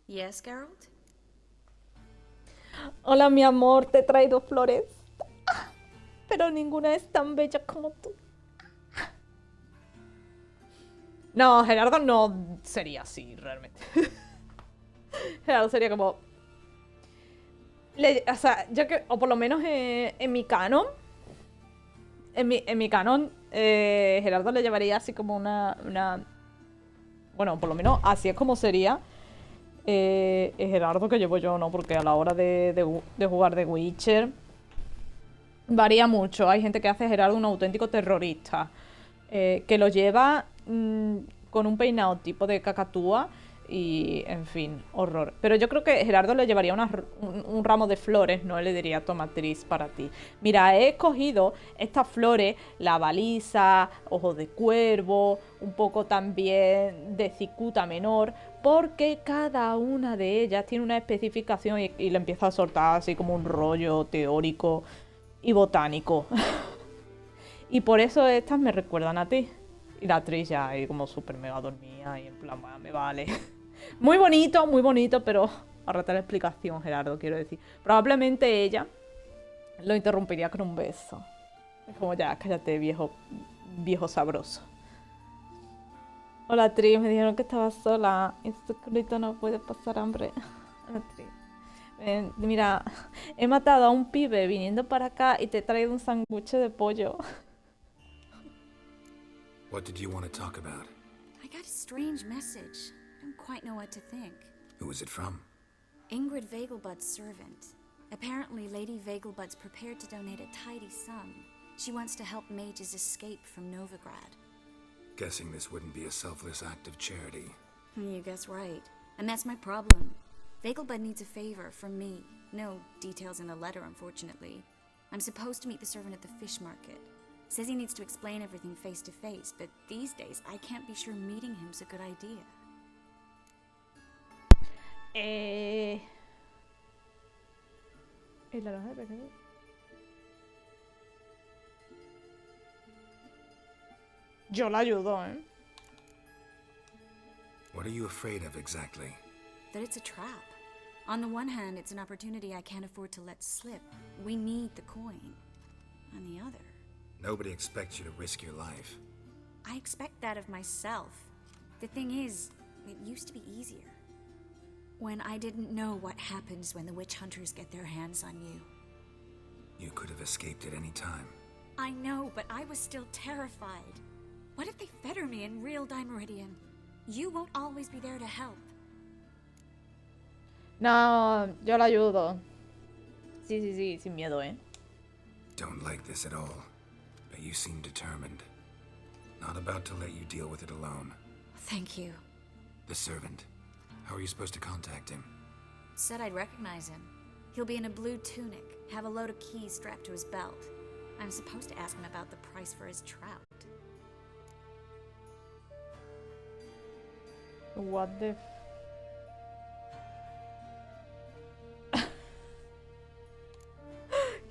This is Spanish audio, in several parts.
Yes, Geralt? Hola, mi amor, te he traído flores. Pero ninguna es tan bella como tú. No, Gerardo no sería así, realmente. Gerardo sería como... o sea, yo que... O por lo menos en mi canon... En mi canon, Gerardo le llevaría así como una... Bueno, por lo menos así es como sería el Gerardo que llevo yo, ¿no? Porque a la hora de jugar de Witcher varía mucho. Hay gente que hace a Gerardo un auténtico terrorista. Que lo lleva con un peinado tipo de cacatúa y, en fin, horror. Pero yo creo que Gerardo le llevaría un ramo de flores, no le diría toma Triss para ti. Mira, he escogido estas flores, la baliza, ojos de cuervo, un poco también de cicuta menor, porque cada una de ellas tiene una especificación y le empieza a soltar así como un rollo teórico y botánico. Y por eso estas me recuerdan a ti. Y la actriz ya ahí como súper mega dormida y en plan, "Bueno, me vale". Muy bonito, pero ahora te la explicación, Gerardo, quiero decir. Probablemente ella lo interrumpiría con un beso. Es como, ya, cállate, viejo sabroso. Hola, Triss, me dijeron que estabas sola. Este culito no puede pasar hambre. Hola, Triss. Mira, he matado a un pibe viniendo para acá y te he traído un sándwich de pollo. What did you want to talk about? I got a strange message. I don't quite know what to think. Who was it from? Ingrid Vegelbud's servant. Apparently, Lady Vegelbud's prepared to donate a tidy sum. She wants to help mages escape from Novigrad. Guessing this wouldn't be a selfless act of charity. You guess right. And that's my problem. Vegelbud needs a favor from me. No details in the letter, unfortunately. I'm supposed to meet the servant at the fish market. Says he needs to explain everything face to face, but these days I can't be sure meeting him's a good idea. Yo la ayudo, ¿eh? What are you afraid of exactly? That it's a trap. On the one hand, it's an opportunity I can't afford to let slip. We need the coin. On the other... Nobody expects you to risk your life. I expect that of myself. The thing is, it used to be easier. When I didn't know what happens when the witch hunters get their hands on you. You could have escaped at any time. I know, but I was still terrified. What if they fetter me in real Dimeridian? You won't always be there to help. No, yo la ayudo. Sí, sin miedo, ¿eh? Don't like this at all, but you seem determined. Not about to let you deal with it alone. Thank you. The servant. How are you supposed to contact him? Said I'd recognize him. He'll be in a blue tunic, have a load of keys strapped to his belt. I'm supposed to ask him about the price for his trout. What the...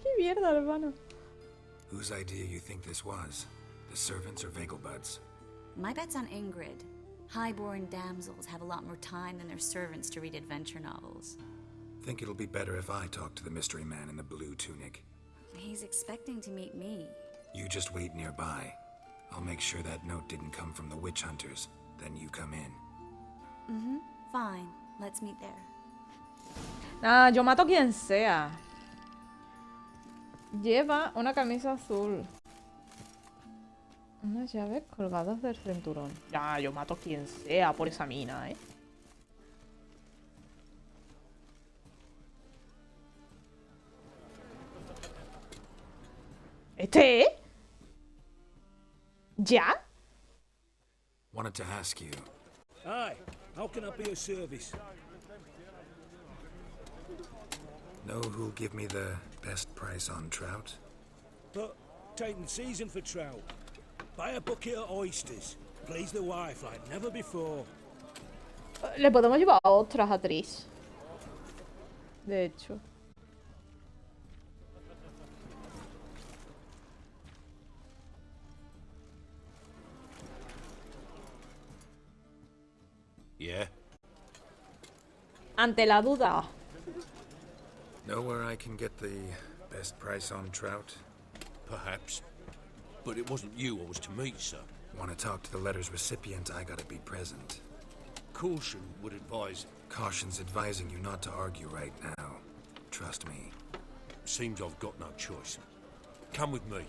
¡Qué mierda, hermano! Whose idea you think this was? The servants or Vegelbud's? My bet's on Ingrid. Highborn damsels have a lot more time than their servants to read adventure novels. Think it'll be better if I talk to the mystery man in the blue tunic. He's expecting to meet me. You just wait nearby. I'll make sure that note didn't come from the witch hunters. Then you come in. Fine. Let's meet there. Nah, yo mato a quien sea. Lleva una camisa azul. Unas llaves colgadas del cinturón. Ya, yo mato a quien sea por esa mina, ¿eh? ¿Este? ¿Ya? Wanted to ask you. Hi, how can I be of service? Know who'll give me the best price on trout? But taking the season for trout. Buy a bucket of oysters. Please the wife like never before. Le podemos llevar a otras a Triss. De hecho. Yeah? ante la duda. Know where I can get the best price on trout? Perhaps. But it wasn't you I was to meet, sir. Want to talk to the letter's recipient, I gotta be present. Caution would advise. Caution's advising you not to argue right now. Trust me. Seems I've got no choice. Come with me.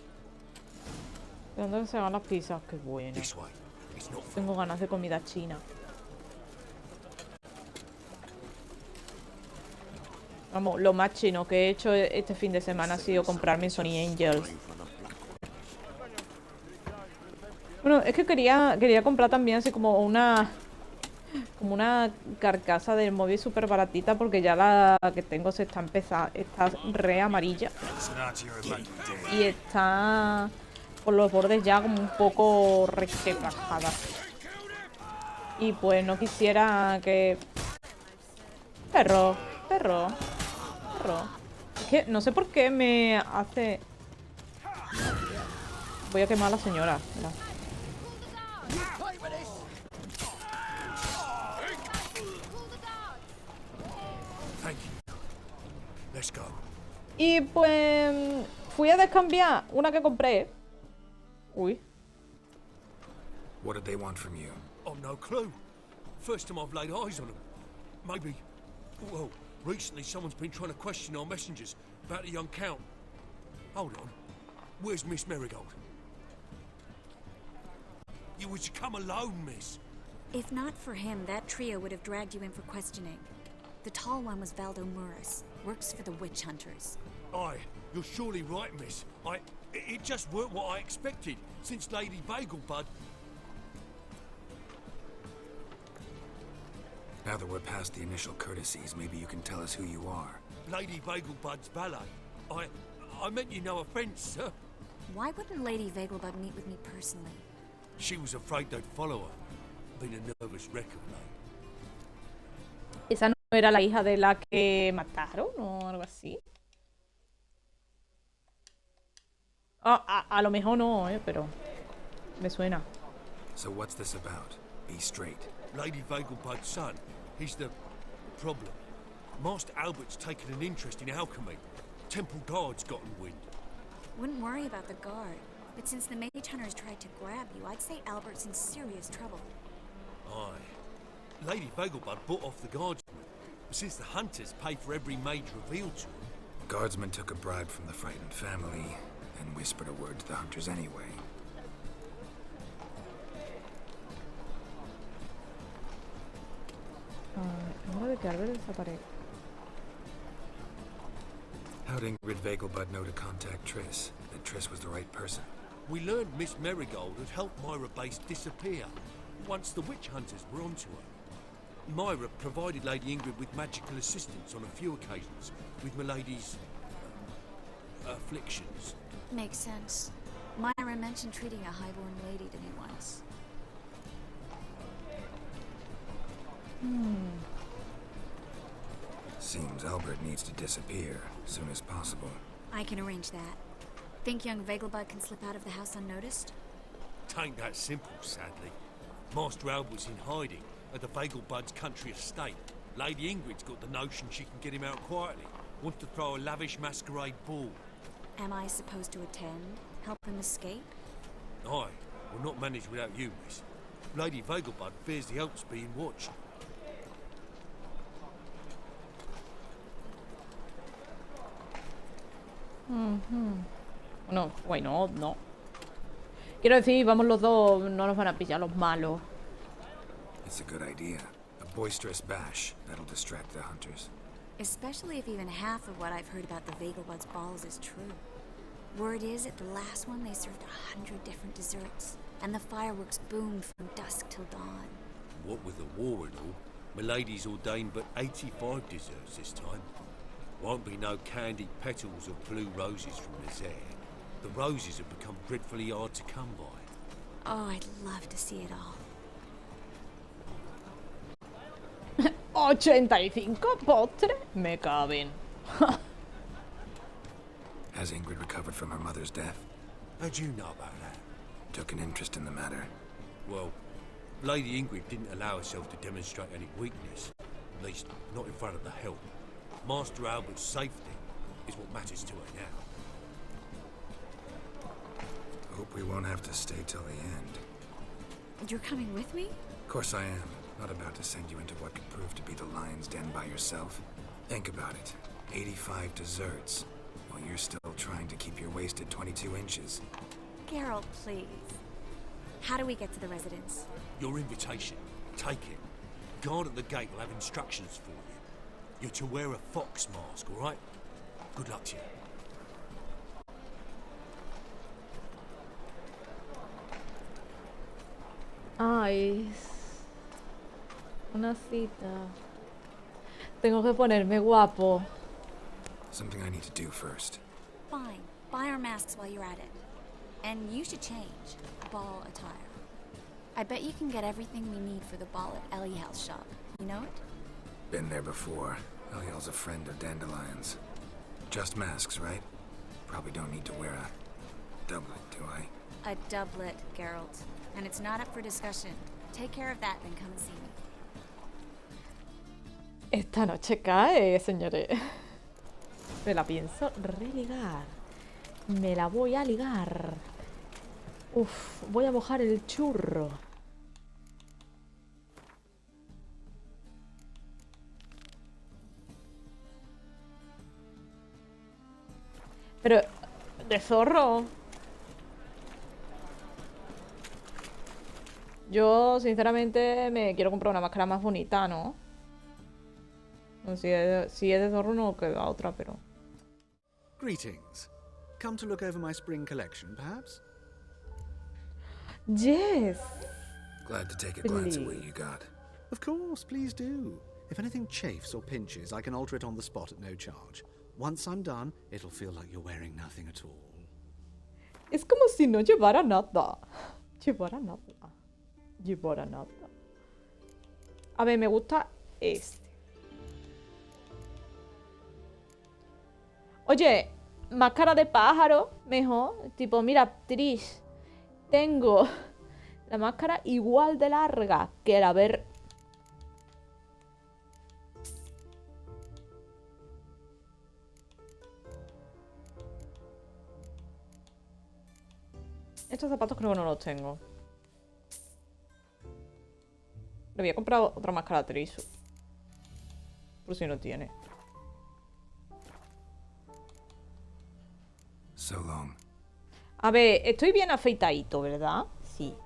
¿De dónde se van las pizzas? Qué bueno. This way. It's not far. Tengo ganas de comida china. Vamos, lo más chino que he hecho este fin de semana ha sido comprarme Sony Angels. Bueno, es que quería comprar también así como una carcasa del móvil súper baratita, porque ya la que tengo se está está re amarilla. Y está por los bordes ya como un poco requebrajada. Y pues no quisiera que... Perro. Es que no sé por qué me hace... Voy a quemar a la señora. Mira. Let's go. Y pues fui a descambiar una que compré. Uy. What did they want from you? I've no clue. First time I've laid eyes on them. Maybe... Well, recently someone's been trying to question our messengers about the young count. Hold on. Where's Miss Marigold? You was to come alone, miss. If not for him, that trio would have dragged you in for questioning. The tall one was Valdo Muris, works for the witch hunters. Aye, you're surely right, miss. It just weren't what I expected, since Lady Bagelbud... Now that we're past the initial courtesies, maybe you can tell us who you are. Lady Bagelbud's valet. I meant you no offence, sir. Why wouldn't Lady Vegelbud meet with me personally? She was afraid they'd follow her. Been a nervous wreck of late. ¿Esa no era la hija de la que mataron o algo así? A lo mejor no, pero me suena. So what's this about? Be straight. Lady Vegelbud's son, he's the problem. Master Albert's taken an interest in alchemy. Temple guards gotten wind. Wouldn't worry about the guard, but since the mage hunters tried to grab you, I'd say Albert's in serious trouble. Aye. Lady Vegelbud bought off the guardsmen, but since the hunters pay for every mage revealed to them... Guardsmen took a bribe from the frightened family and whispered a word to the hunters anyway. Hora de que Albert desaparezca. How'd Ingrid Vegelbud know to contact Triss? That Triss was the right person? We learned Miss Marigold had helped Myra Base disappear once the witch hunters were onto her. Myra provided Lady Ingrid with magical assistance on a few occasions with Milady's afflictions. Makes sense. Myra mentioned treating a highborn lady to me once. Seems Albert needs to disappear as soon as possible. I can arrange that. Think young Vegelbud can slip out of the house unnoticed? Tain't that simple, sadly. Master Albert's in hiding at the Vegelbud's country estate. Lady Ingrid's got the notion she can get him out quietly. Wants to throw a lavish masquerade ball. Am I supposed to attend? Help him escape? Aye, will not manage without you, miss. Lady Vegelbud fears the Alps being watched. Bueno, why not? No. Quiero decir, vamos los dos, no nos van a pillar los malos. It's a good idea. A boisterous bash. That'll distract the hunters. Especially if even half of what I've heard about the Vegelbud's balls is true. Word is, at the last one they served 100 different desserts, and the fireworks boomed from dusk till dawn. What with the war and all, Milady's ordained but 85 desserts this time. Won't be no candied petals or blue roses from Nazaire. The roses have become dreadfully hard to come by. Oh, I'd love to see it all. 85 postres me caben. Has Ingrid recovered from her mother's death? How'd you know about that? Took an interest in the matter. Well, Lady Ingrid didn't allow herself to demonstrate any weakness. At least, not in front of the help. Master Albert's safety is what matters to her now. Hope we won't have to stay till the end. You're coming with me? Of course I am. Not about to send you into what could prove to be the lion's den by yourself. Think about it. 85 desserts, while you're still trying to keep your waist at 22 inches. Geralt, please. How do we get to the residence? Your invitation. Take it. Guard at the gate will have instructions for you. You're to wear a fox mask, all right? Good luck to you. Ay, una cita. Tengo que ponerme guapo. Something I need to do first. Fine. Buy our masks while you're at it. And you should change. Ball attire. I bet you can get everything we need for the ball at Eliel's shop. You know it? Been there before. Eliel's a friend of Dandelion's. Just masks, right? Probably don't need to wear a doublet, do I? A doublet, Geralt. And it's not up for discussion. Take care of that, then come and see me. Esta noche cae, señores. Me la pienso religar. Me la voy a ligar. Uf, voy a mojar el churro. Pero, de zorro. Yo, sinceramente, me quiero comprar una máscara más bonita, ¿no? Si es de zorro, no queda otra, pero... Greetings. Come to look over my spring collection, perhaps? Yes! Glad to take a glance at what you got. Of course, please do. If anything chafes or pinches, I can alter it on the spot at no charge. Once I'm done, it'll feel like you're wearing nothing at all. Es como si no llevara nada. Llevara nada. Llevara nada. A ver, me gusta este. Oye, máscara de pájaro, mejor. Tipo, mira, Triss, tengo la máscara igual de larga que la ver. Estos zapatos creo que no los tengo. Le voy a comprar otra máscara a Triss. Por si no tiene. So long. A ver, estoy bien afeitadito, ¿verdad? Sí.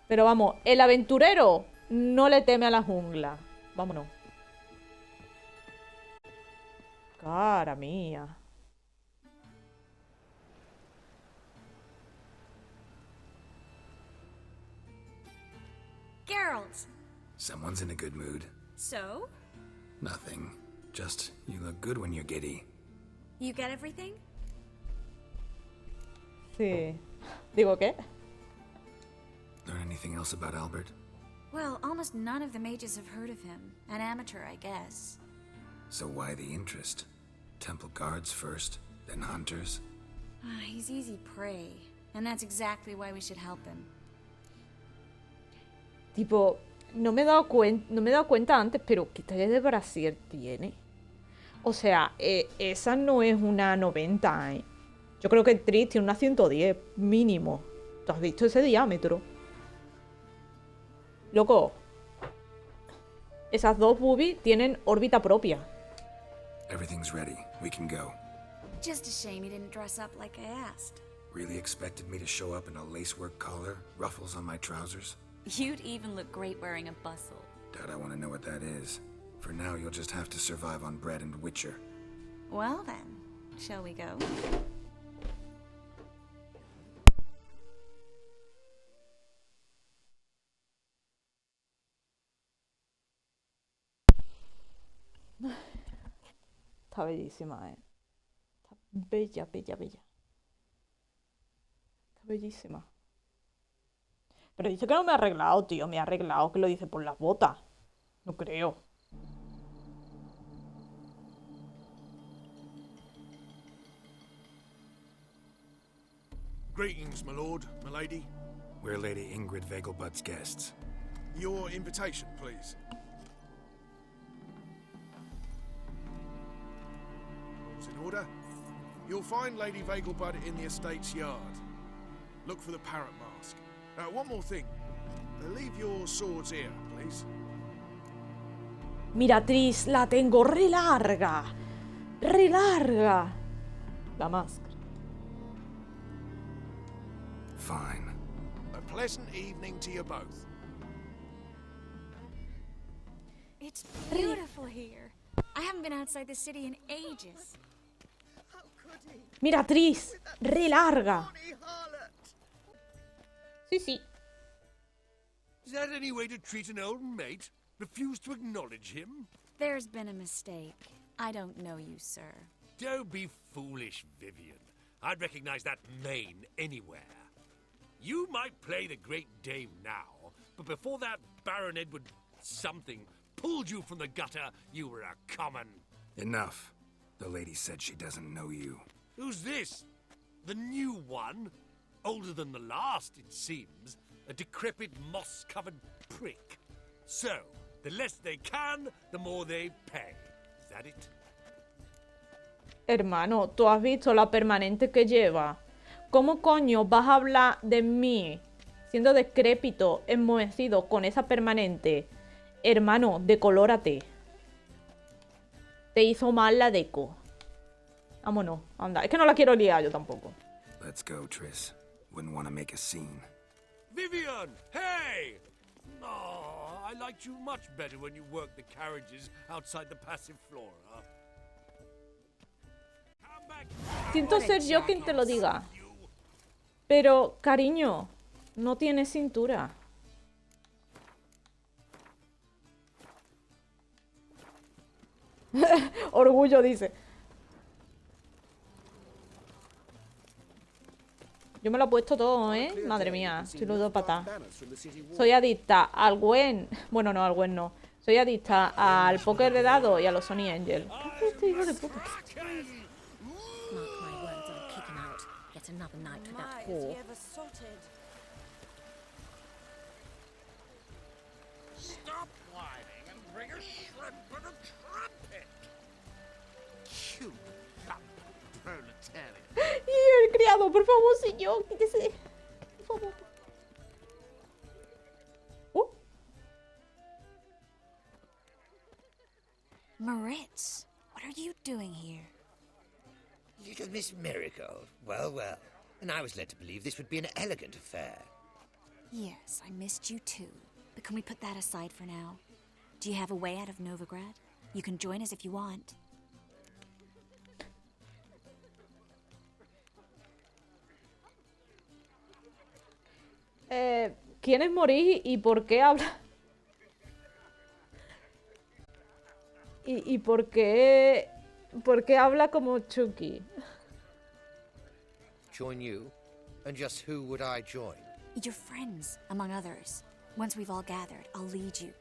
Pero vamos, el aventurero no le teme a la jungla. Vámonos. Cara mía. Geralt! Someone's in a good mood. So? Nothing. Just, you look good when you're giddy. You get everything? Sí. ¿Digo qué? Learn anything else about Albert? Well, almost none of the mages have heard of him. An amateur, I guess. So why the interest? Temple guards first, then hunters? He's easy prey. And that's exactly why we should help him. Tipo, no me he dado cuenta antes, pero ¿qué talla de brasier tiene? O sea, esa no es una 90, ¿eh? Yo creo que Triss tiene una 110, mínimo. ¿Tú has visto ese diámetro? Loco, esas dos boobies tienen órbita propia. Everything's ready. We can go. Just a shame he didn't dress up like I asked. Really expected me to show up in a lacework collar, ruffles on my trousers? You'd even look great wearing a bustle. Doubt I want to know what that is. For now, you'll just have to survive on bread and witcher. Well then, shall we go? Está bellísima, ¿eh? Está bella, bella, bella. Está bellísima. Pero dice que no me ha arreglado, tío. Me ha arreglado, que lo dice por las botas. No creo. Greetings, my lord, my lady. We're Lady Ingrid Vegelbud's guests. Your invitation, please. All's in order. You'll find Lady Vegelbud in the estate's yard. Look for the parrot mask. One more thing. Leave your swords here, please. Mira, Triss, la tengo re larga. Re larga. La máscara. Fine. A pleasant evening to you both. It's beautiful here. I haven't been outside the city in ages. Mira, Triss, re larga. Sí, sí. Is that any way to treat an old mate? Refuse to acknowledge him? There's been a mistake. I don't know you, sir. Don't be foolish, Vivian. I'd recognize that mane anywhere. You might play the Great Dame now, but before that Baron Edward something pulled you from the gutter, you were a common... Enough. The lady said she doesn't know you. Who's this? The new one? Older than the last, it seems. A decrepit, moss-covered prick. So, the less they can, the more they pay. Is that it? Hermano, ¿tú has visto la permanente que lleva? ¿Cómo coño vas a hablar de mí siendo decrépito, enmohecido con esa permanente? Hermano, decolórate. Te hizo mal la deco. Vámonos, anda. Es que no la quiero liar yo tampoco. Let's go, Triss. Wouldn't want to make a scene. Vivian! Hey! Oh, I liked you much better when you worked the carriages outside the passive flora. Come back. Siento ser yo quien te lo diga. Pero, cariño, no tiene cintura. Orgullo, dice. Yo me lo he puesto todo, ¿eh? Madre mía, soy ludópata. Soy adicta al Gwen. Bueno, no, al Gwen no. Soy adicta al póker de dados y a los Sony Angel. ¿Qué hace este hijo de puta? Mark my words, I'll kick him out. Yet another night without Oh. Stop whining and bring a shrimp and a trumpet. Cute, plump proletariat. Y el criado, por favor, señor, quítese. Por favor. Moritz, what are you doing here? Little Miss Miracle. Well, well. And I was led to believe this would be an elegant affair. Yes, I missed you too. But can we put that aside for now? Do you have a way out of Novigrad? You can join us if you want. ¿Quién es Moritz y por qué habla? ¿Y por qué habla como Chucky? Join you? And just who would I join? Your friends, among others. Once we've all gathered, I'll lead you.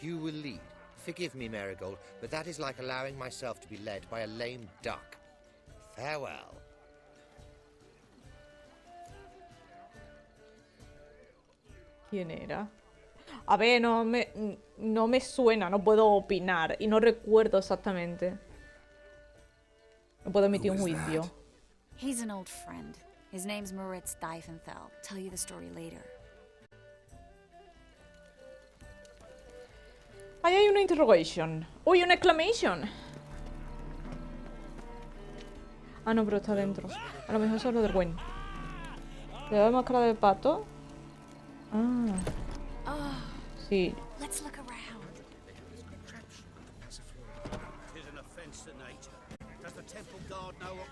You will lead. Forgive me, Marigold, but that is like allowing myself to be led by a lame duck. Farewell. ¿Quién era? A ver, no me suena, no puedo opinar y no recuerdo exactamente. No puedo emitir un juicio. He's an old friend. His name's Moritz Diefenthal. Tell you the story later. Ahí hay una interrogation. ¡Uy, una exclamation! Ah, no, pero está dentro. A lo mejor eso es lo del Gwen. ¿Le doy máscara de pato? Ah. Sí. Let's look around.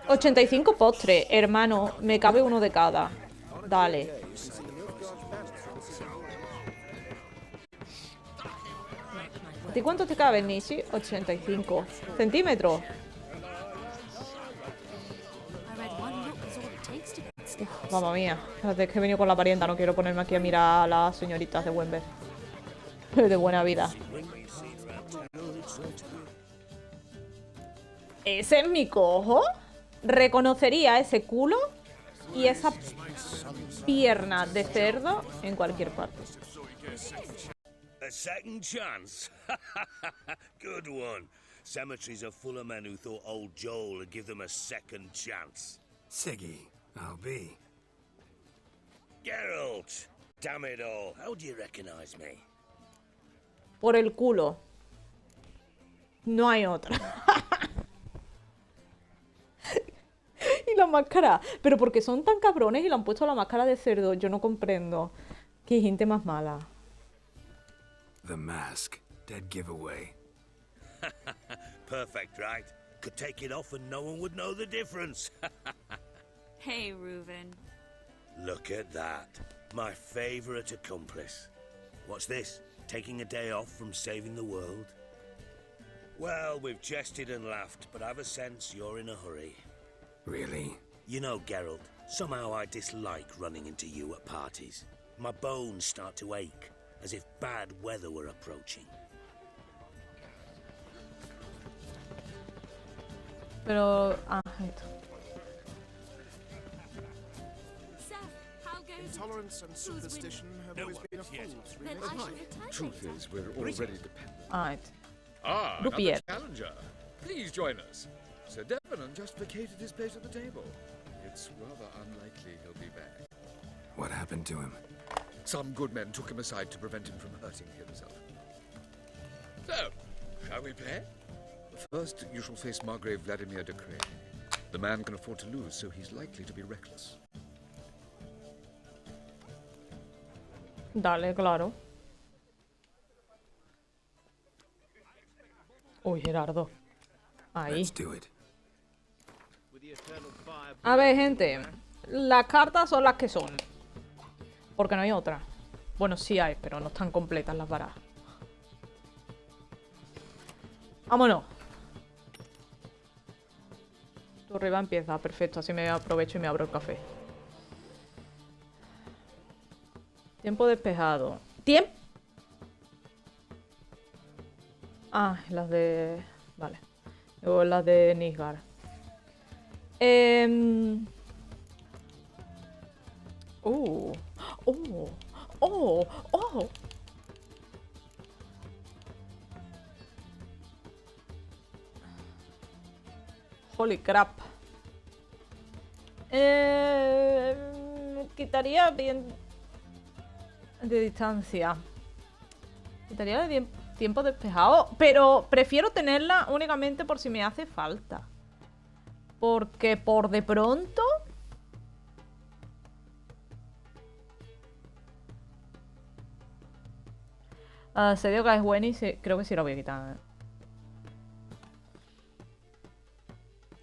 85 postres, hermano. Me cabe uno de cada. Dale. ¿A ti cuántos te caben, Nishi? 85 centímetros. Uf, mamma mía. Espérate, es que he venido con la parienta. No quiero ponerme aquí a mirar a las señoritas de Wember. De buena vida. Ese es mi cojo. Reconocería ese culo y esa pierna de cerdo en cualquier parte. second chance? Good one. Cemeteries are full of men who thought old Joel would give them a second chance. Siggy, I'll be. Geralt! Damn it all. How do you recognize me? Por el culo. No hay otra. Y la máscara. Pero porque son tan cabrones y le han puesto la máscara de cerdo. Yo no comprendo. Qué gente más mala. The mask. Dead giveaway. Perfect, right? Could take it off and no one would know the difference. Hey, Reuven. Look at that. My favorite accomplice. What's this? Taking a day off from saving the world? Well, we've jested and laughed, but I've a sense you're in a hurry. Really? You know, Geralt, somehow I dislike running into you at parties. My bones start to ache, as if bad weather were approaching. Pero... Ah, esto. So, how goes it? Intolerance and superstition have always been a fool's Then remedy. I shall return Truth later. is, we're already dependent. Ah, esto. Ah, Rupier. another challenger. Please join us. Sir Devenant just vacated his place at the table. It's rather unlikely he'll be back. What happened to him? Some good men took him aside to prevent him from hurting himself. So, shall we play? First, you shall face Margrave Vladimir de Cray. The man can afford to lose, so he's likely to be reckless. Dale, claro. Uy, Gerardo. Ahí. Let's do it. A ver, gente. Las cartas son las que son. Porque no hay otra. Bueno, sí hay, pero no están completas las barajas. Vámonos. Tu arriba empieza. Perfecto, así me aprovecho y me abro el café. Tiempo despejado. ¡Tiempo! Ah, las de... Vale. Luego las de Nisgar. Oh, oh, oh. Holy crap. Quitaría bien de distancia. Quitaría de tiempo despejado. Pero prefiero tenerla únicamente por si me hace falta. Porque por de pronto... Asedio que es bueno y creo que sí la voy a quitar.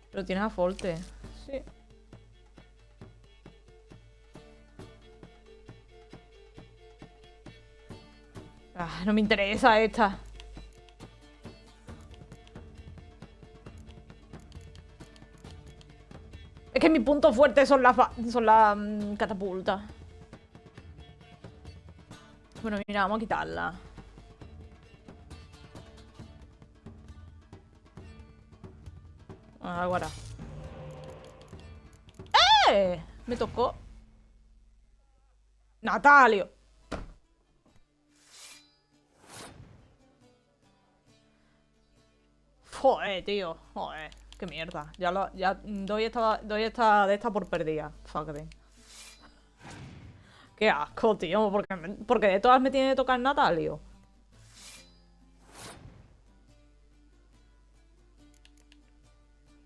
Pero tienes a Folte. Sí. Ah, no me interesa esta. Es que mi punto fuerte son las catapultas. Bueno, mira, vamos a quitarla. Ahora. ¡Eh! Me tocó. Natalio. Joder, tío. Joder. Qué mierda. Ya doy esta de esta por perdida. Fuck it. Qué asco, tío. Porque de todas me tiene que tocar Natalio.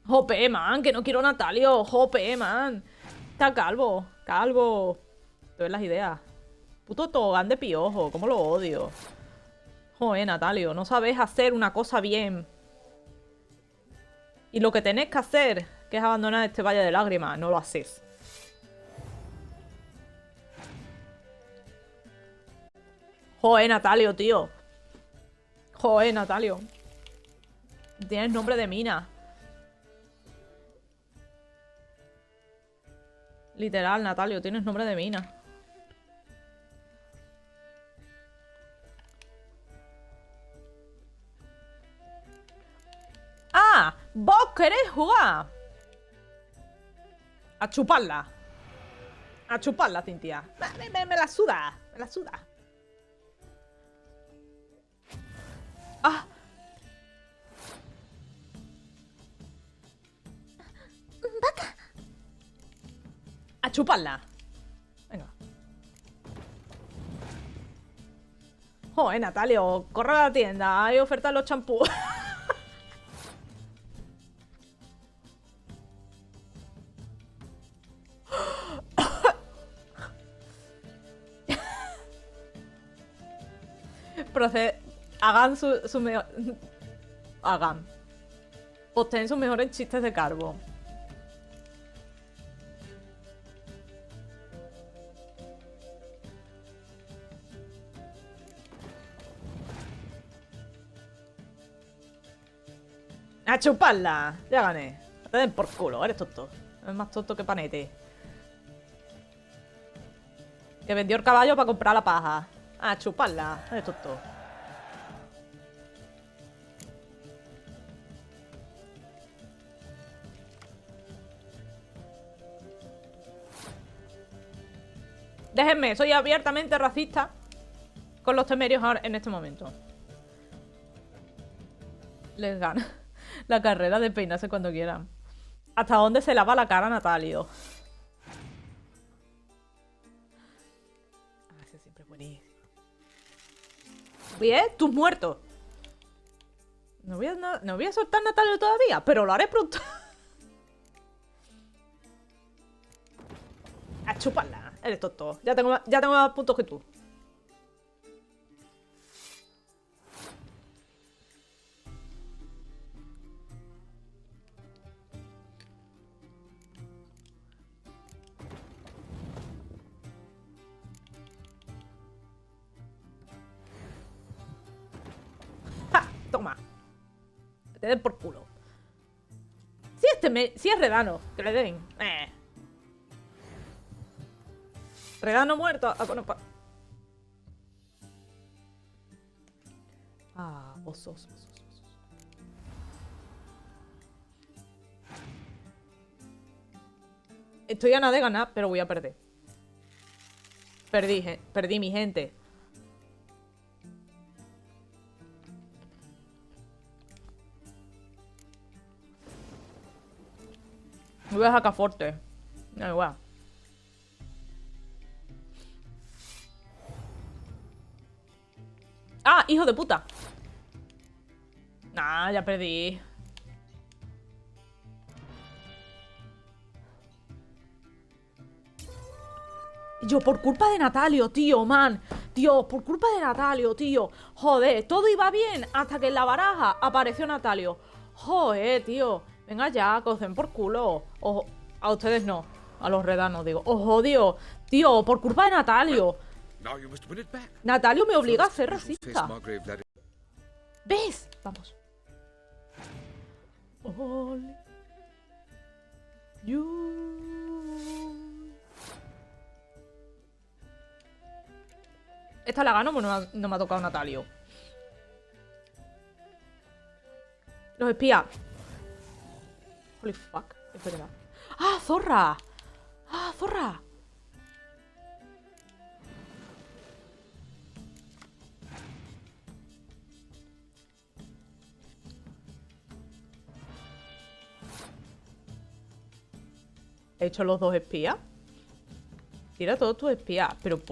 Jope, man, que no quiero Natalio. Jope, man. Está calvo. Calvo. Te ves las ideas. Puto tobogán de piojo. Cómo lo odio. Joder, Natalio. No sabes hacer una cosa bien. Y lo que tenés que hacer, que es abandonar este valle de lágrimas, no lo haces. Joder, Natalio, tío. Joder, Natalio. Tienes nombre de mina. Literal, Natalio, tienes nombre de mina. ¡Ah! ¡Vos queréis jugar! A chuparla. A chuparla, Cintia. Me la suda. Me la suda. ¡Ah! ¡Vaca! ¡A chuparla! Venga. Joder, Natalio, corre a la tienda. Hay oferta de los champús. Hagan su mejor... Hagan. Posteen sus mejores chistes de carbo. ¡A chuparla! Ya gané. Te den por culo, eres tonto. Es más tonto que Panete. Que vendió el caballo para comprar la paja. ¡A chuparla! Eres tonto. Déjenme, soy abiertamente racista con los temerios ahora en este momento. Les gana la carrera de peinarse cuando quieran. ¿Hasta dónde se lava la cara Natalio? Ah, ese siempre es buenísimo. Bien, tus muertos. No voy a soltar Natalio todavía, pero lo haré pronto. A chuparla. Eres tonto. Ya tengo más puntos que tú. ¡Ja! Toma. Que te den por culo. Si es Redano, que le den. Redano muerto. Ah, bueno, osos. Estoy a nada de ganar, pero voy a perder. Perdí mi gente. Voy a sacar fuerte. No, igual. ¡Ah, hijo de puta! Nah, ya perdí. Yo, por culpa de Natalio, tío, man. Tío, por culpa de Natalio, tío. Joder, todo iba bien hasta que en la baraja apareció Natalio. Joder, tío. Venga ya, cocen por culo. Ojo, a ustedes no. A los redanos, digo. Os odio. Tío, por culpa de Natalio. Natalio me obliga a ser racista. ¿Ves? Vamos. All you. Esta la gano, pero no me ha tocado Natalio. Los espías. Holy fuck, es verdad. ¡Ah, zorra! ¡Ah, zorra! He hecho los dos espías. Tira todos tus espías. Pero.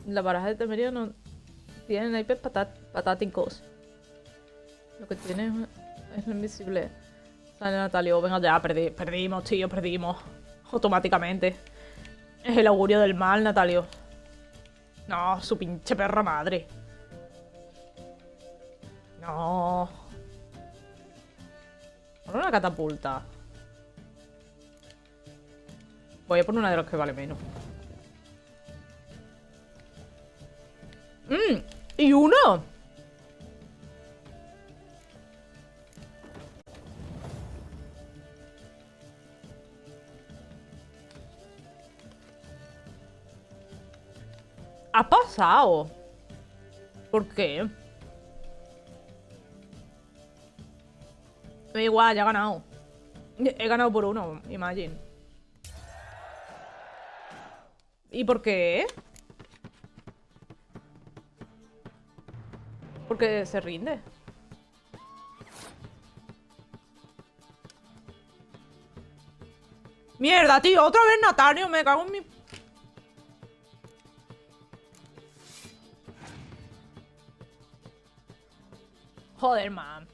La baraja de temerio no tiene naipes patáticos. Lo que tiene es lo invisible. Sale Natalio. Venga ya, perdimos, tío, perdimos. Automáticamente. Es el augurio del mal, Natalio. No, su pinche perra madre. No. Ahora una catapulta. Voy a poner una de los que vale menos. ¡Y uno! Ha pasado. ¿Por qué? Me da igual, ya he ganado. He ganado por uno, imagine. ¿Y por qué? Porque se rinde. Mierda, tío, otra vez Natalio, me cago en mi... Joder, man.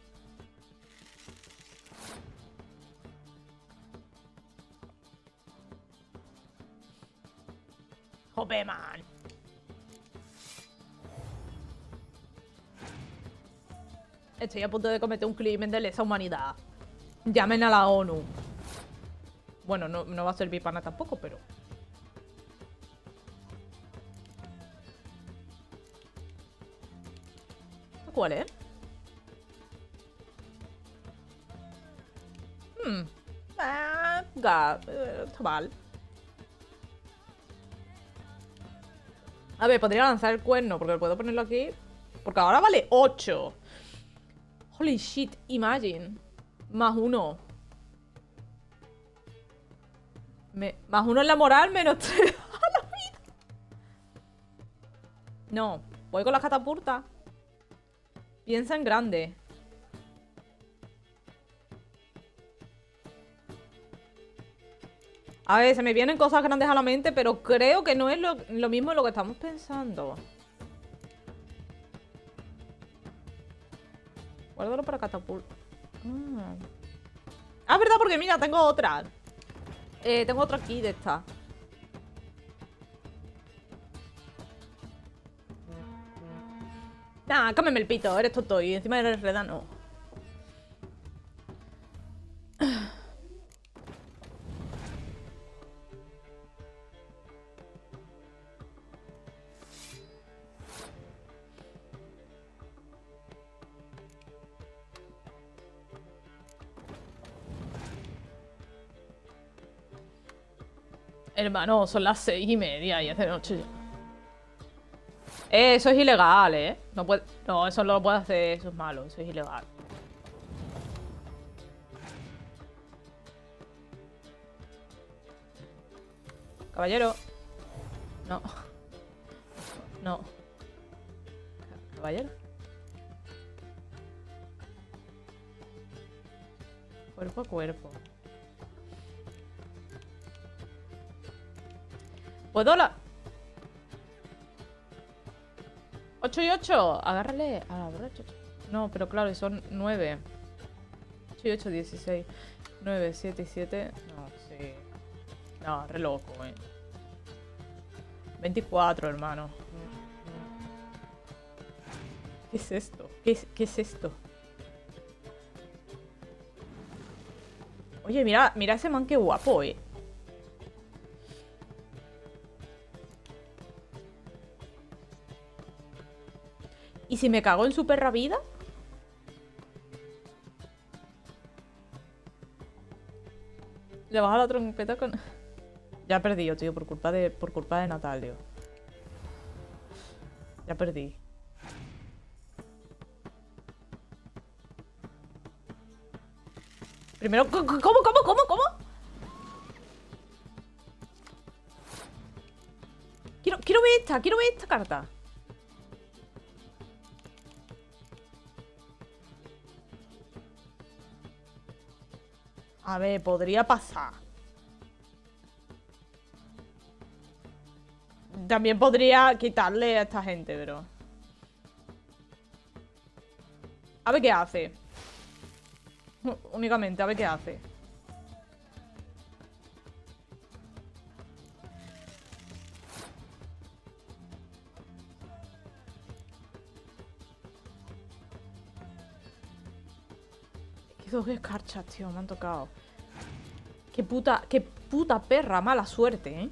Joder, man. Estoy a punto de cometer un crimen de lesa humanidad. Llamen a la ONU. Bueno, no va a servir para nada tampoco, pero... ¿Cuál es? Chaval. A ver, podría lanzar el cuerno, porque puedo ponerlo aquí. Porque ahora vale 8. Holy shit, imagine. Más 1. Más 1 en la moral, menos 3 a la vida. No, voy con la catapulta. Piensa en grande. A ver, se me vienen cosas grandes a la mente, pero creo que no es lo mismo de lo que estamos pensando. Guárdalo para catapulta. Ah, verdad, porque mira, tengo otra. Tengo otra aquí de esta. Nah, cámeme el pito, eres tonto y encima eres redano. Hermano, son las 6:30 y es de noche ya. Eso es ilegal, ¿eh? No, eso no lo puede hacer, eso es malo, eso es ilegal. Caballero. No. No. Caballero. Cuerpo a cuerpo. ¿Puedo la...? 8 y 8. Agárrale a la brocha. No, pero claro, son 9. 8 y 8, 16. 9, 7 y 7. No, sí. No, re loco, 24, hermano. ¿Qué es esto? ¿Qué es esto? Oye, mira ese man, qué guapo, ¿Y si me cago en su perra vida? Le baja la trompeta con... Ya he perdido, tío, por culpa de Natalio. Ya perdí. Primero... ¿Cómo? Quiero ver esta carta. A ver, podría pasar. También podría quitarle a esta gente, pero... A ver qué hace. Únicamente, a ver qué hace. Qué dos escarchas, tío, me han tocado. Qué puta perra, mala suerte, ¿eh?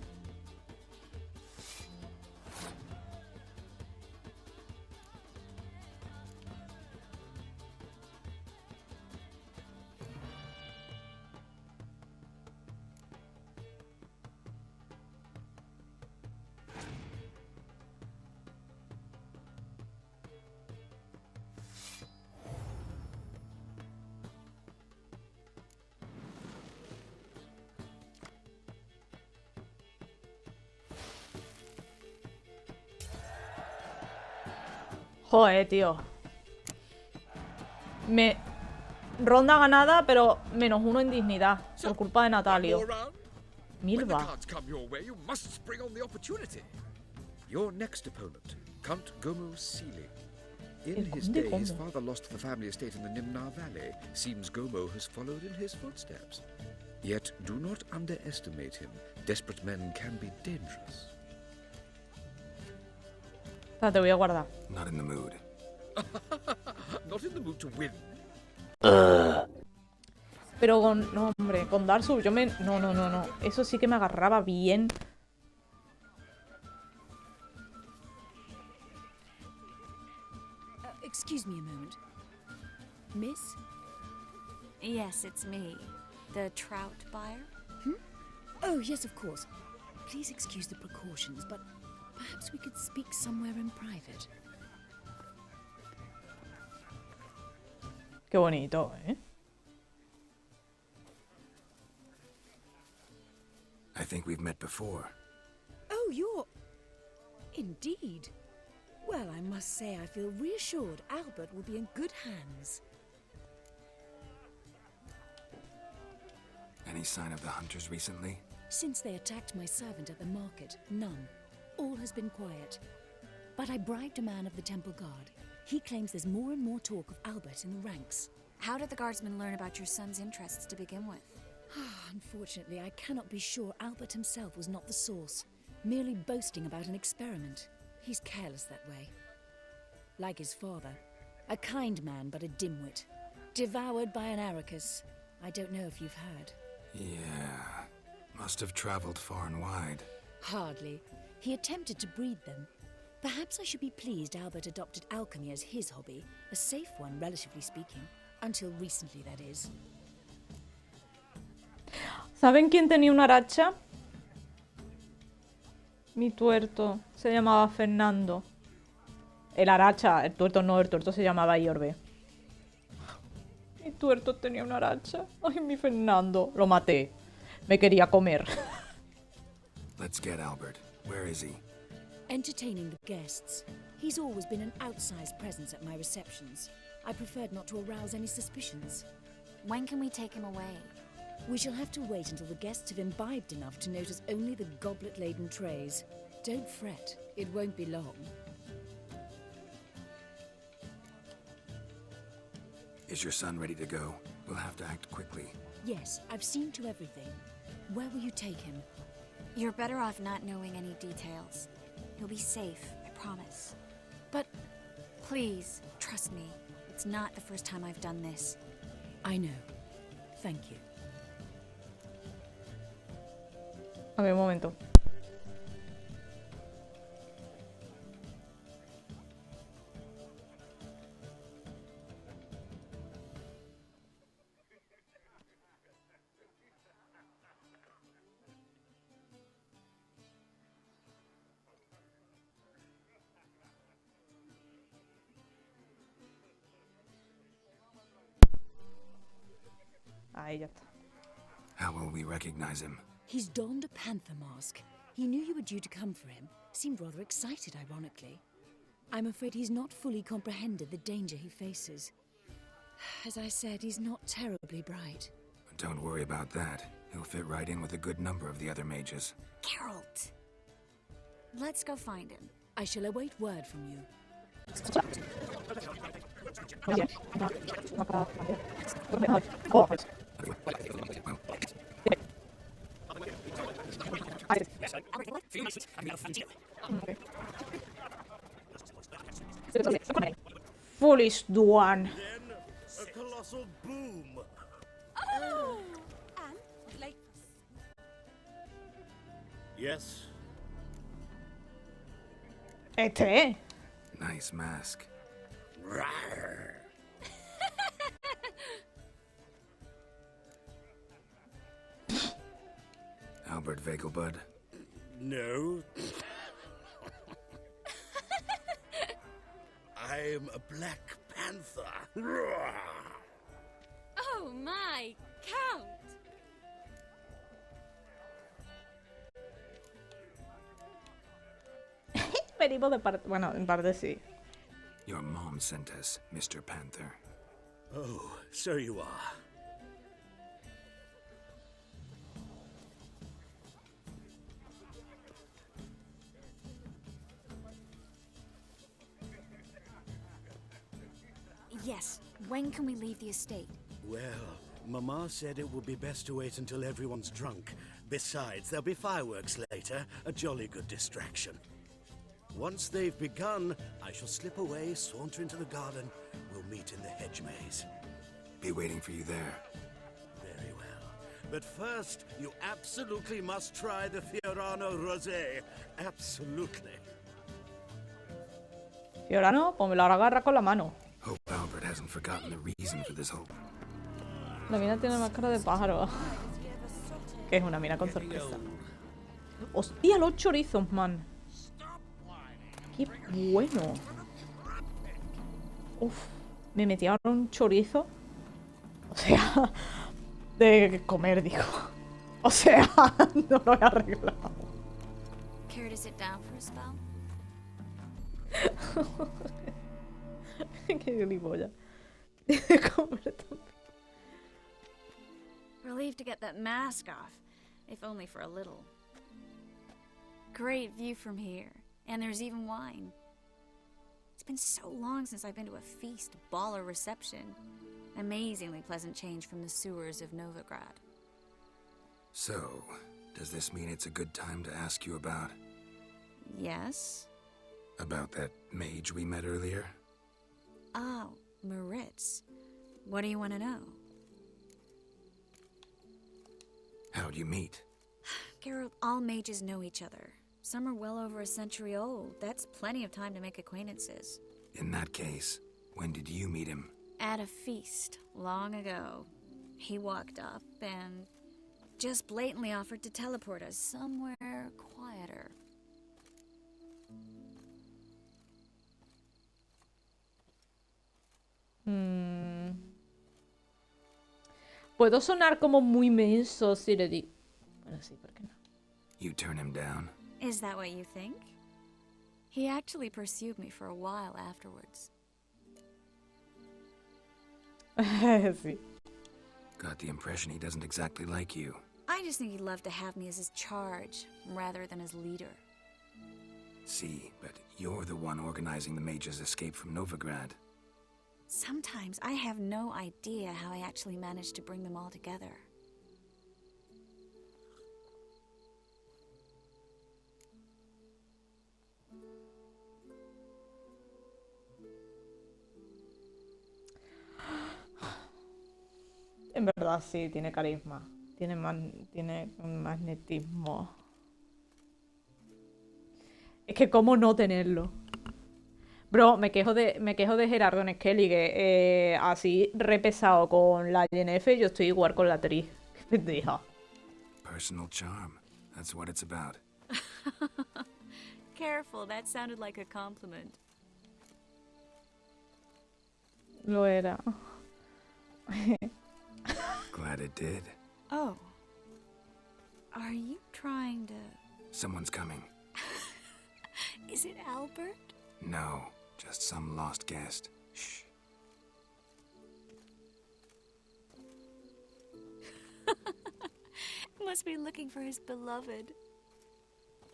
Joder, tío. Me ronda ganada, pero -1 en dignidad por culpa de Natalio. One more round? When the Milva. cards come your way, you must spring on the opportunity. Your next opponent, Count Gomo Sealy. In El his Conde day, his Gomo. father lost the family estate in the Nimnar Valley. Seems Gomo has followed in his footsteps. Yet, do not underestimate him. Desperate men can be dangerous. Te voy a guardar. Not in the mood. Not in the mood to win. Pero con... No, hombre, con Darsu yo me... No. Eso sí que me agarraba bien. Excuse me a moment. Miss? Yes, it's me. The trout buyer? Oh, yes, of course. Please excuse the precautions, but perhaps we could speak somewhere in private. Qué bonito, ¿eh? I think we've met before. Oh, you're... Indeed. Well, I must say I feel reassured Albert will be in good hands. Any sign of the hunters recently? Since they attacked my servant at the market, none. All has been quiet. But I bribed a man of the temple guard. He claims there's more and more talk of Albert in the ranks. How did the guardsmen learn about your son's interests to begin with? Unfortunately, I cannot be sure Albert himself was not the source, merely boasting about an experiment. He's careless that way. Like his father. A kind man, but a dimwit. Devoured by an laaargos. I don't know if you've heard. Yeah. Must have traveled far and wide. Hardly. He attempted to breed them. Perhaps I should be pleased Albert adopted alchemy as his hobby. A safe one, relatively speaking. Until recently, that is. ¿Saben quién tenía una aracha? Mi tuerto. Se llamaba Fernando. El aracha. El tuerto no, el tuerto se llamaba Iorbe. Mi tuerto tenía una aracha. Ay, mi Fernando. Lo maté. Me quería comer. Let's get Albert. Where is he? Entertaining the guests. He's always been an outsized presence at my receptions. I preferred not to arouse any suspicions. When can we take him away? We shall have to wait until the guests have imbibed enough to notice only the goblet-laden trays. Don't fret, it won't be long. Is your son ready to go? We'll have to act quickly. Yes, I've seen to everything. Where will you take him? You're better off not knowing any details. He'll be safe, I promise. But please, trust me. It's not the first time I've done this. I know. Thank you. A ver, un momento. Ahí ya está. How will we recognize him? He's donned a panther mask. He knew you were due to come for him. Seemed rather excited, ironically. I'm afraid he's not fully comprehended the danger he faces. As I said, he's not terribly bright. Don't worry about that. He'll fit right in with a good number of the other mages. Geralt! Let's go find him. I shall await word from you. Foolish Duan. A colossal boom. Oh! And, like... Yes. Este. Nice mask. Rawr. Albert Vegelbud. No. I'm a Black Panther. Rawr. Oh my, Count! Venimos de parte... Bueno, en parte sí. Your mom sent us, Mr. Panther. Oh, so you are. Yes, when can we leave the estate? Well, Mama said it would be best to wait until everyone's drunk. Besides, there'll be fireworks later, a jolly good distraction. Once they've begun, I shall slip away, saunter into the garden. We'll meet in the hedge maze. Be waiting for you there. Very well. But first, you absolutely must try the Fiorano Rosé. Absolutely. Fiorano, pues me lo agarra con la mano. Hope Albert hasn't forgotten the reason for this whole... La mina tiene más cara de pájaro. Que es una mina con sorpresa. ¡Hostia, los chorizos, man! ¡Qué bueno! Uf, me metí ahora un chorizo. O sea, de comer, digo. O sea, no lo he arreglado. Care to sit down for a spell? Qué gilipollas. Comer también. Relieved to get that mask off, if only for a little. Great view from here, and there's even wine. It's been so long since I've been to a feast, ball, or reception. Amazingly pleasant change from the sewers of Novigrad. So, does this mean it's a good time to ask you about... Yes? About that mage we met earlier? Oh, Maritz. What do you want to know? How'd you meet? Geralt, all mages know each other. Some are well over a century old. That's plenty of time to make acquaintances. In that case, when did you meet him? At a feast, long ago. He walked up and just blatantly offered to teleport us somewhere quieter. Puedo sonar como muy menso si le digo. Bueno, sí, ¿por qué no? You turn him down? Is that what you think? He actually pursued me for a while afterwards. Sí. Got the impression he doesn't exactly like you. I just think he'd love to have me as his charge, rather than his leader. See, but you're the one organizing the mage's escape from Novigrad. Sometimes I have no idea how I actually managed to bring them all together. En verdad sí, tiene carisma. Tiene un magnetismo. Es que cómo no tenerlo. Bro, me quejo de Gerardo en Skelly, que así repesado con la Yennefer, yo estoy igual con la Triss. Qué pendeja. Personal charm. That's what it's about. Careful, that sounded like a compliment. Lo era. Glad it did. Oh. Are you trying to... Someone's coming. Is it Albert? No, just some lost guest. Shh. Must be looking for his beloved.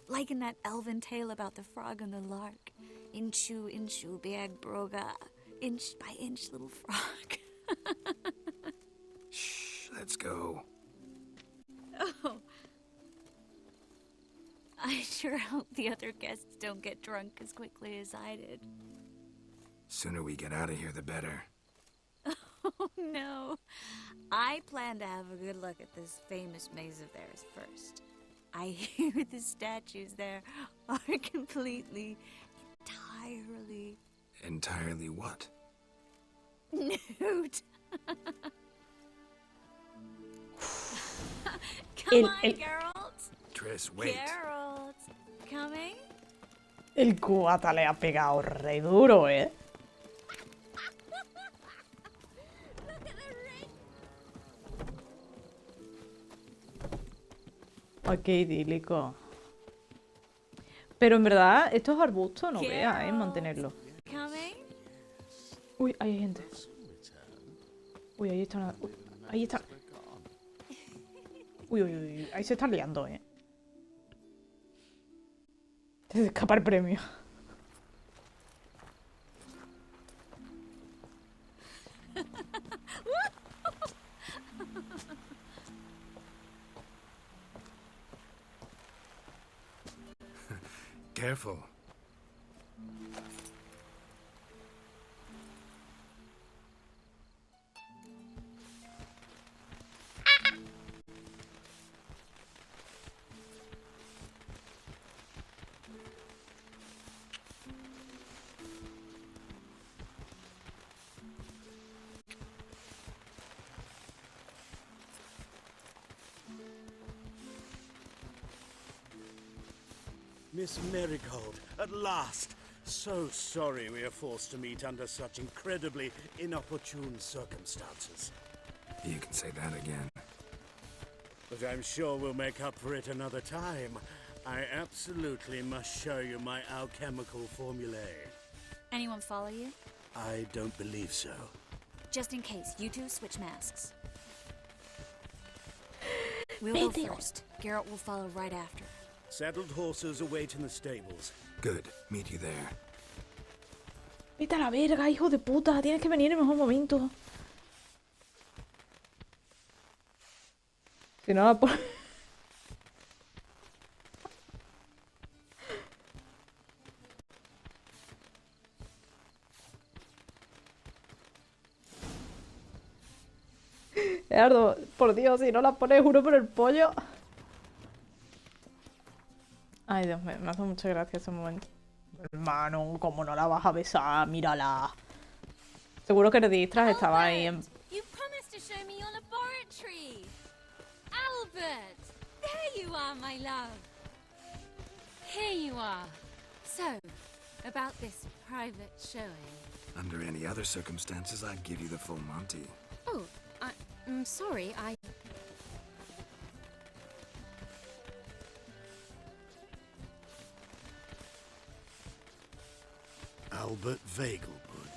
Like in that elven tale about the frog and the lark. Inchu, inchu, biag broga. Inch by inch, little frog. Shh, let's go. Oh. I sure hope the other guests don't get drunk as quickly as I did. Sooner we get out of here, the better. Oh, no. I plan to have a good look at this famous maze of theirs first. I hear the statues there are completely, entirely... Entirely what? Nude. Come on, Geralt. Triss, wait. Geralt, coming? El cubata le ha pegado re duro, ¿eh? Ay, qué idílico. Pero en verdad, estos arbustos no veas, mantenerlos. Uy, hay gente. Uy, ahí está. Ahí está. Uy, uy, uy. Ahí se están liando, Se escapa el premio. Careful. Miss Marigold, at last! So sorry we are forced to meet under such incredibly inopportune circumstances. You can say that again. But I'm sure we'll make up for it another time. I absolutely must show you my alchemical formulae. Anyone follow you? I don't believe so. Just in case, you two switch masks. We'll go first. Geralt will follow right after. Saddled horses await in the stables. Good. Meet you there. Vete a la verga, hijo de puta. Tienes que venir en el mejor momento. Si no la pones... Gerardo, por Dios, si no la pones, juro por el pollo. Ay, Dios mío, me hace mucha gracia ese momento. Hermano, ¿cómo no la vas a besar? Mírala. Seguro que Triss estaba ahí en... You promised to show me your laboratory! Albert! There you are, my love! Here you are. So, about this private showing. Under any other circumstances, I'd give you the full Monty. Oh, I'm sorry, Albert Vegelbud.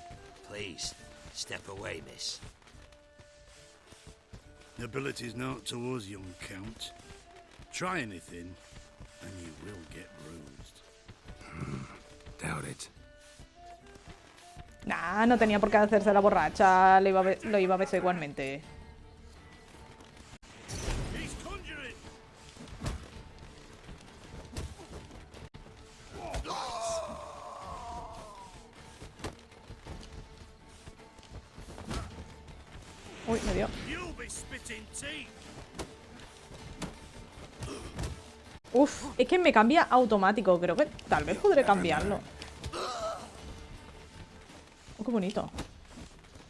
Please, step away, miss. Ability's not towards young Count. Try anything, and you will get bruised. Doubt it. Nah, no tenía por qué hacerse la borracha. Lo iba a besar igualmente. Uy, me dio. Uf, es que me cambia automático. Creo que tal vez podré cambiarlo. Oh, qué bonito.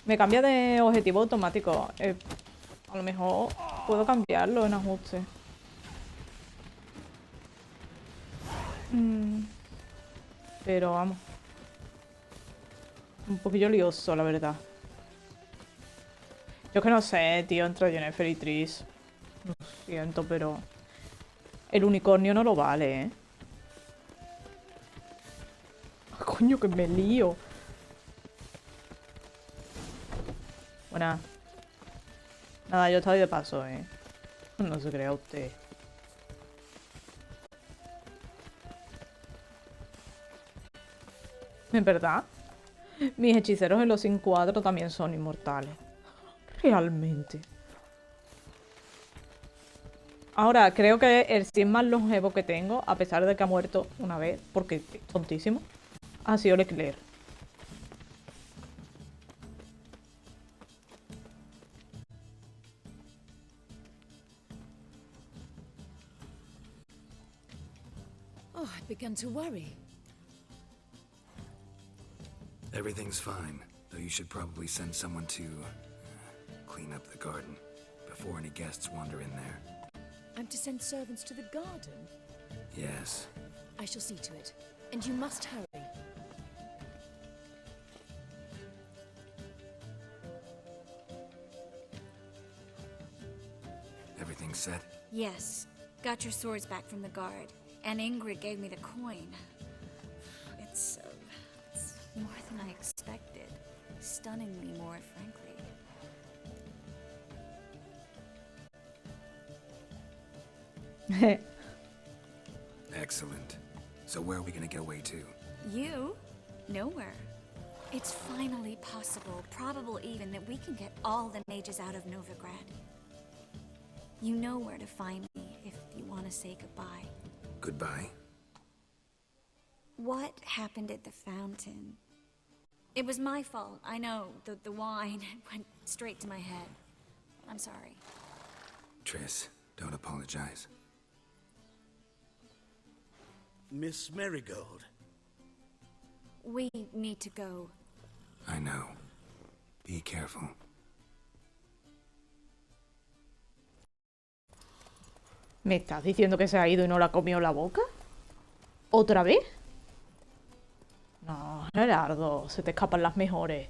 Me cambia de objetivo automático. A lo mejor puedo cambiarlo en ajuste. Pero vamos. Un poquillo lioso, la verdad. Yo es que no sé, tío, entre Jennifer y Triss. Lo siento, pero... El unicornio no lo vale, Coño, que me lío. Buena. Nada, yo estoy de paso, No se crea usted. ¿En verdad? Mis hechiceros en los Sin 4 también son inmortales. Realmente. Ahora, creo que el Sin más longevo que tengo, a pesar de que ha muerto una vez, porque es tontísimo, ha sido Leclerc. Oh, I began to worry. Everything's fine, though you should probably send someone to clean up the garden before any guests wander in there. I'm to send servants to the garden? Yes. I shall see to it. And you must hurry. Everything set? Yes. Got your swords back from the guard. And Ingrid gave me the coin. It's more than I expected. Stunningly more, frankly. Excellent. So where are we gonna get away to? You? Nowhere. It's finally possible, probable even, that we can get all the mages out of Novigrad. You know where to find me if you want to say goodbye. Goodbye? What happened at the fountain? It was my fault, I know. The wine went straight to my head. I'm sorry. Triss, don't apologize. Miss Marigold. We need to go. I know. Be careful. ¿Me estás diciendo que se ha ido y no la ha comido la boca? ¿Otra vez? No, Gerardo, se te escapan las mejores.